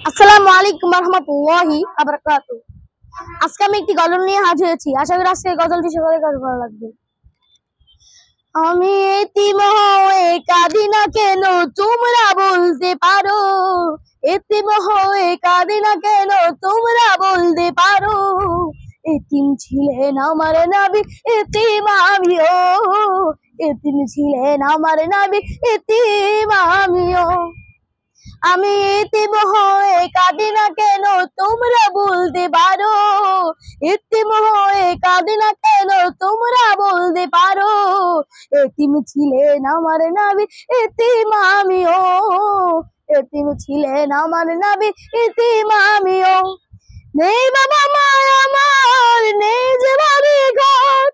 আসসালামু আলাইকুম রহমতুল্লাহি বারাকাতুহু। আজকে আমি একটি গজল নিয়ে হাজির হয়েছি। আশা করি আজকে গজলটি সকলের কাছে ভালো লাগবে। আমি এতিম হয়ে কাঁদি না কেন তোমরা বলতে পারো, এতিম হয়ে কাঁদি না কেন তোমরা বলতে পারো। এতিম ছিলেন আমার নবী, এতিম আমিও, এতিম ছিলেন আমার নবী, এতিম আমিও। আমি এতিম হয়ে কাঁদি না কেন তোমরা বলতে পারো, এতিম হয়ে কাঁদি না কেন তোমরা বলতে পারো। এতিম ছিলেন আমার নবী, এতিম আমিও, এতিম ছিলেন আমার নবী, এতিম আমিও। নেই বাবা মা আমার, নেই যে বাড়ি ঘর,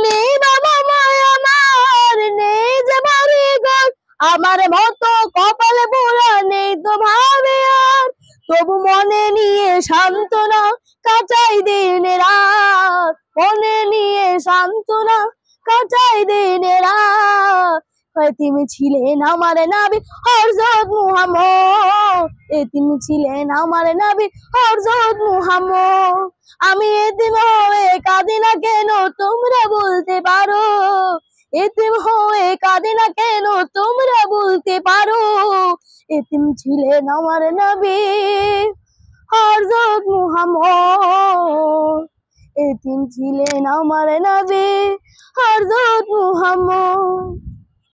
নেই বাবা মা আমার, নেই যে বাড়ি ঘর। আমার মতো কপালে পোড়া নেই তো ভাবে আর, তবু মনে নিয়ে সান্ত্বনা কাটাই দিন রাত, মনে নিয়ে সান্ত্বনা কাটাই দিন রাত। এতিম ছিলেন আমার নবী হযরত মুহাম্মদ, এতিম ছিলেন আমার নবী হযরত মুহাম্মদ। আমি এতিম হয়ে কাঁদি না কেন তোমরা বলতে পারো, এতিম হয়ে কাঁদি না কেন তোমরা বলতে পারো। এতিম ছিলেন আমার নবী হযরত মুহাম্মদ, এতিম ছিলেন আমার নবী হযরত মুহাম্মদ।